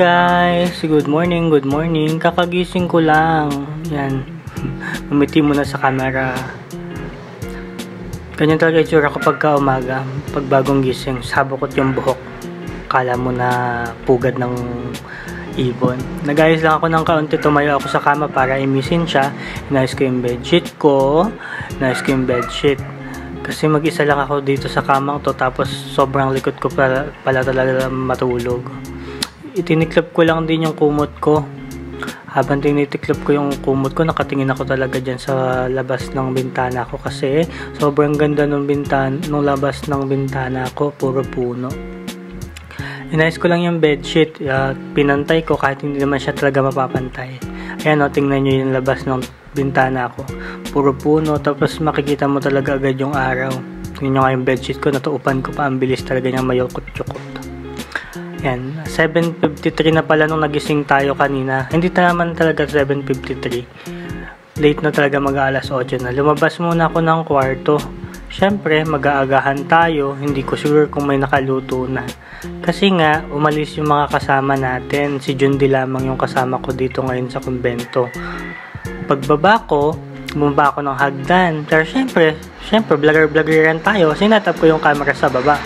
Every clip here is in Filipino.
guys! Good morning, good morning. Kakagising ko lang. Yan. Umiti muna sa camera. Ganyan talaga itsura ko pagka umaga. Pag bagong gising, sabukot yung buhok. Kala mo na pugad ng ibon. Nag-ayos lang ako ng kaunti. Tumayo ako sa kama para imisin siya. Inayos ko yung bedsheet ko. Kasi mag-isa lang ako dito sa kamang to, tapos sobrang likod ko pala talaga matulog. Itiniklop ko lang din yung kumot ko. Habang tinitiklop ko yung kumot ko, nakatingin ako talaga dyan sa labas ng bintana ko kasi sobrang ganda nung labas ng bintana ko, puro puno. Inayos ko lang yung bedsheet, pinantay ko kahit hindi naman siya talaga mapapantay. Ayan o, tingnan nyo yung labas ng bintana ko. Puro puno, tapos makikita mo talaga agad yung araw. Tingnan nyo nga yung bedsheet ko, natuupan ko pa, ang bilis talaga niyang mayukot-yukot. Yan, 7:53 na pala nung nagising tayo kanina. Hindi naman talaga 7:53. Late na talaga mag-aalas 8 na. Lumabas muna ako ng kwarto. Siyempre, mag-aagahan tayo. Hindi ko sure kung may nakaluto na. Kasi nga, umalis yung mga kasama natin. Si Jundi lamang yung kasama ko dito ngayon sa kumbento. Pagbaba ko, bumaba ako ng hagdan. Pero siyempre, vlogger-vloggeran tayo. Sinatap ko yung camera sa baba.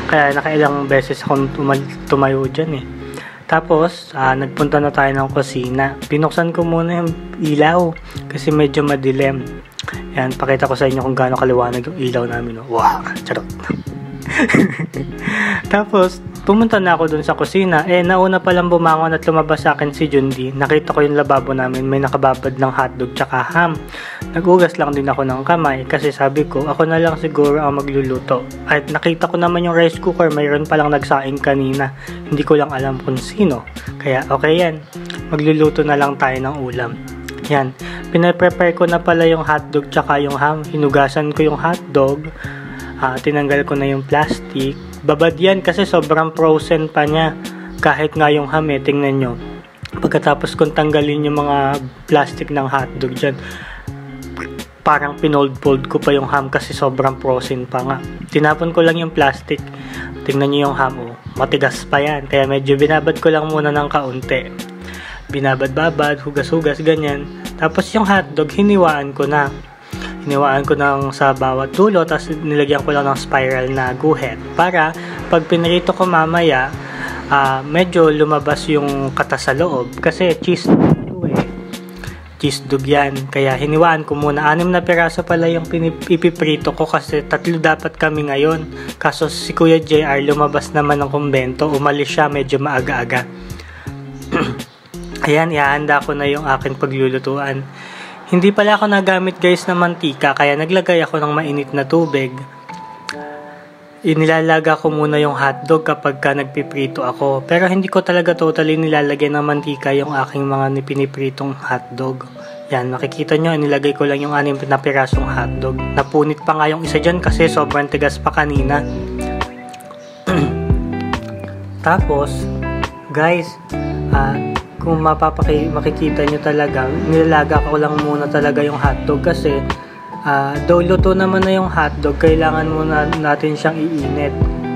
Kaya nakailang beses akong tumayo dyan eh. Tapos, nagpunta na tayo ng kusina. Pinuksan ko muna yung ilaw kasi medyo madilim. Yan, pakita ko sa inyo kung gaano kaliwanag yung ilaw namin. Wow, charot. Tapos, pumunta na ako dun sa kusina. Nauna palang bumangon at lumabas sa akin si Jundi. Nakita ko yung lababo namin. May nakababad ng hotdog tsaka ham. Nagugas lang din ako ng kamay kasi sabi ko, ako na lang siguro ang magluluto. At nakita ko naman yung rice cooker. Mayroon palang nagsaing kanina. Hindi ko lang alam kung sino. Kaya okay yan. Magluluto na lang tayo ng ulam. Yan. Pinaprepare ko na pala yung hotdog tsaka yung ham. Hinugasan ko yung hotdog. Tinanggal ko na yung plastic. Babad yan kasi sobrang frozen pa niya. Kahit nga yung ham tingnan nyo. Pagkatapos kong tanggalin yung mga plastic ng hotdog dyan, parang pinold-fold ko pa yung ham kasi sobrang frozen pa nga. Tinapon ko lang yung plastic. Tingnan nyo yung ham, matigas pa yan. Kaya medyo binabad ko lang muna ng kaunti. Binabad-babad, hugas-hugas, ganyan. Tapos yung hotdog, hiniwaan ko na. Hiniwaan ko sa bawat dulo, tapos nilagyan ko lang ng spiral na guhit. Para pag pinrito ko mamaya, medyo lumabas yung katas sa loob. Kasi cheese dog yan. Kaya hiniwaan ko muna. 6 na piraso pala yung ipiprito ko kasi 3 dapat kami ngayon. Kaso si Kuya JR lumabas naman ng kumbento. Umalis siya medyo maaga-aga. Ayan, ihahanda ko na yung aking paglulutuan. Hindi pala ako nagamit guys ng mantika, kaya naglagay ako ng mainit na tubig. Inilalaga ko muna yung hotdog kapag nagpiprito ako. Pero hindi ko talaga totally nilalagyan ng mantika yung aking mga pinipritong hotdog. Yan, makikita nyo, inilagay ko lang yung 6 na pirasong hotdog. Napunit pa nga yung isa dyan kasi sobrang tigas pa kanina. Tapos, guys, kung makikita nyo talaga, nilalaga ko lang muna talaga yung hotdog kasi though luto naman na yung hotdog, kailangan muna natin siyang iinit.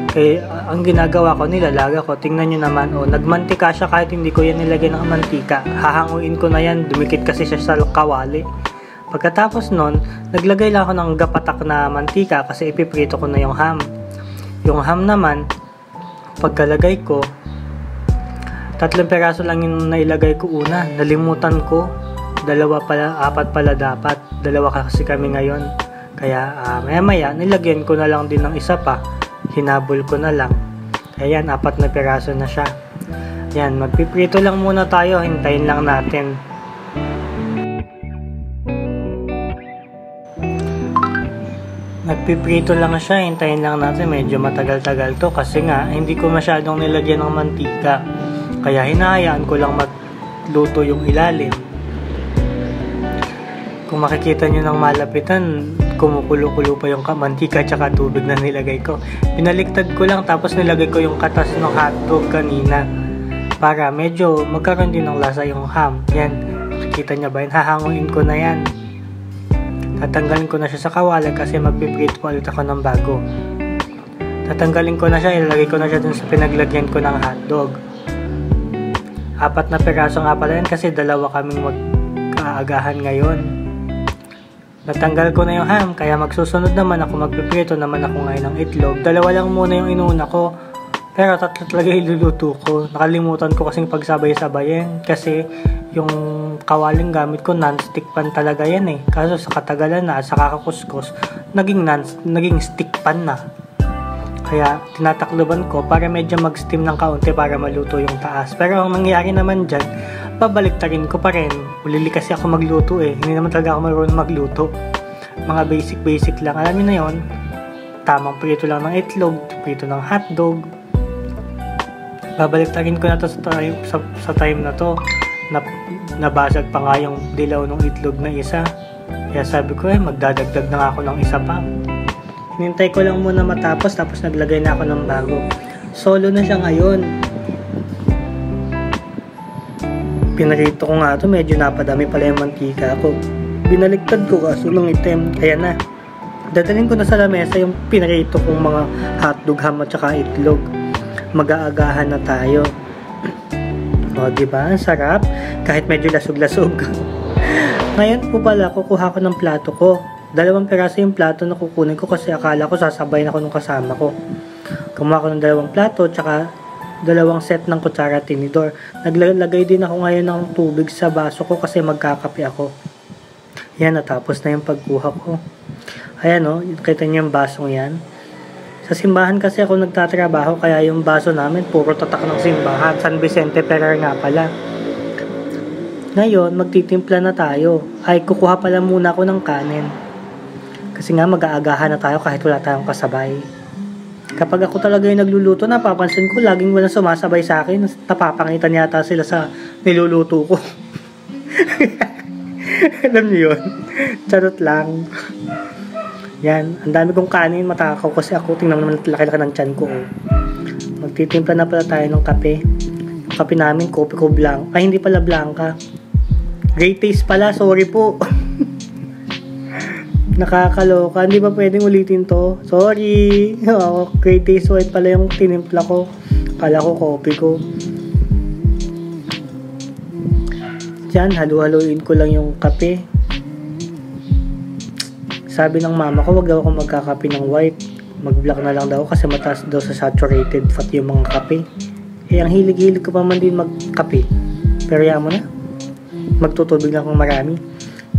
Kaya ang ginagawa ko, nilalaga ko. Tingnan nyo naman, nagmantika siya kahit hindi ko yan nilagyan ng mantika. Hahanguin ko na yan, dumikit kasi siya sa kawali. Pagkatapos nun, naglagay lang ako ng gapatak na mantika kasi ipiprito ko na yung ham. Yung ham naman, pagkalagay ko, 3 peraso lang yung nailagay ko una. Nalimutan ko. 4 pala dapat. 2 kasi kami ngayon. Kaya maya nilagyan ko na lang din ng isa pa. Hinabol ko na lang. Kaya yan, 4 na peraso na siya. Yan, magpiprito lang muna tayo. Hintayin lang natin. Nagpiprito lang siya. Hintayin lang natin. Medyo matagal-tagal to. Kasi nga, hindi ko masyadong nilagyan ng mantika. Kaya hinahayaan ko lang magluto yung ilalim. Kung makikita nyo ng malapitan, kumukulo-kulo pa yung mantika tsaka tubig na nilagay ko. Pinaliktad ko lang tapos nilagay ko yung katas ng hotdog kanina. Para medyo magkaroon din ng lasa yung ham. Yan, makikita nyo ba yun? Hahanguin ko na yan. Tatanggalin ko na siya sa kawali kasi magpiprito ulit ako ng bago. Tatanggalin ko na siya, ilalagay ko na siya dun sa pinaglagyan ko ng hotdog. 4 na piraso nga pala yan kasi 2 kaming mag-aagahan ngayon. Natanggal ko na yung ham, kaya magsusunod naman ako, magpiprito naman ako ngayon ng itlog. 2 lang muna yung inuna ko, pero 3 talaga iluluto ko. Nakalimutan ko kasing pagsabay-sabayin kasi yung kawaling gamit ko non-stick pan talaga yan eh. Kaso sa katagalan na, sa kakakuskus, naging stick pan na. Kaya tinatakloban ko para medyo mag-steam ng kaunti para maluto yung taas. Pero ang nangyayari naman dyan, pabaliktarin ko pa rin. Ulili kasi ako magluto eh. Hindi naman talaga ako marunong magluto. Mga basic lang. Alam niyo na yun, tamang prito lang ng itlog, prito ng hotdog. Babaliktarin ko na to sa time na to. Nabasag pa nga yung dilaw ng itlog na isa. Kaya sabi ko magdadagdag na nga ako ng isa pa. Nintay ko lang muna matapos, tapos naglagay na ako ng bago. Solo na siya ngayon. Pinarito ko nga ito, medyo napadami pala yung mantika ko. Binaliktad ko kaso ng item. Kaya na. Dadalhin ko na sa lamesa yung pinarito kong mga hotdog, ham at saka itlog. Mag-aagahan na tayo. O, diba? Ang sarap. Kahit medyo lasog-lasog. Ngayon po pala, kukuha ko ng plato ko. 2 piraso yung plato na kukunin ko kasi akala ko sasabay na ako nung kasama ko. Kumuha ko ng 2 plato, tsaka 2 set ng kutsara at tinidor. Naglagay din ako ngayon ng tubig sa baso ko kasi magkakape ako. Yan, natapos na yung pagkuha ko. Ayan o, kita niyo yung basong yan. Sa simbahan kasi ako nagtatrabaho, kaya yung baso namin puro tatak ng simbahan. San Vicente Ferrer nga pala. Ngayon, magtitimpla na tayo. Ay, kukuha pala muna ako ng kanin. Kasi nga mag-aagahan na tayo kahit wala tayong kasabay. Kapag ako talaga yung nagluluto, napapansin ko laging walang sumasabay sa akin. Napapangitan yata sila sa niluluto ko. Alam niyo yun? Charot lang. Yan, ang dami kong kanin, matakaw kasi ako. Tingnan naman laki-laki ng tiyan ko. Oh. Magtitimpla na pala tayo ng kape. Yung kape namin, kopi ko blanc. Ay, hindi pala blanca. Great taste pala, sorry po. Nakakaloka, hindi ba pwedeng ulitin to? Sorry. Great taste white pala yung tinimpla ko. Kala ko kopi ko. Diyan, halu-haluin ko lang yung kape. Sabi ng mama ko, wag daw ako magkakape ng white. Mag-black na lang daw kasi mataas daw sa saturated fat yung mga kape. Eh, ang hilig-hilig ko pa man din magkape. Pero yan mo na. Magtutubig lang kung marami.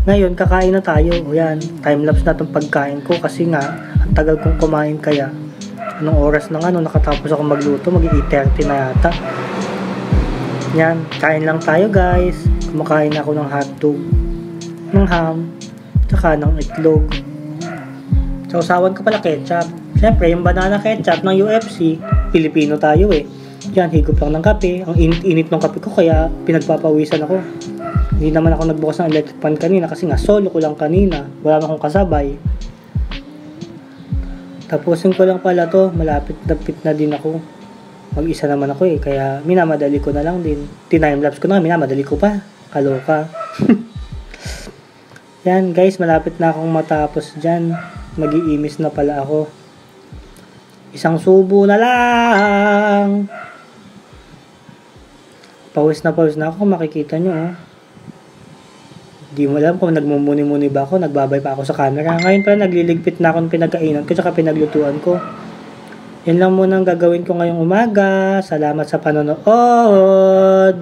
Ngayon, kakain na tayo. O yan, time-lapse na itong pagkain ko kasi nga, ang tagal kong kumain kaya. Anong oras na nga, nakatapos ako magluto, mag-8:30 na yata. Yan, kain lang tayo guys. Kumakain ako ng hotdog, ng ham, tsaka ng itlog. Sausawan ko pala ketchup. Siyempre, yung banana ketchup ng UFC, Pilipino tayo eh. Yan, higop lang ng kape. Ang init-init ng kape ko kaya pinagpapawisan ako. Hindi naman ako nagbukas ng electric pan kanina kasi nga solo ko lang kanina. Wala na akong kasabay. Tapusin ko lang pala to. Malapit na din ako. Mag-isa naman ako eh. Kaya minamadali ko na lang din. Time-lapse ko na. Minamadali ko pa. Kaloka. Yan guys. Malapit na akong matapos dyan. Mag-iimis na pala ako. Isang subo na lang. Pawis na ako. Makikita nyo oh. Di mo alam kung nagmumuni-muni ba ako, nagbabay pa ako sa camera. Ngayon pala nagliligpit na ako ng pinagkainan ko tsaka pinaglutuan ko. Yan lang muna ang gagawin ko ngayong umaga. Salamat sa panonood!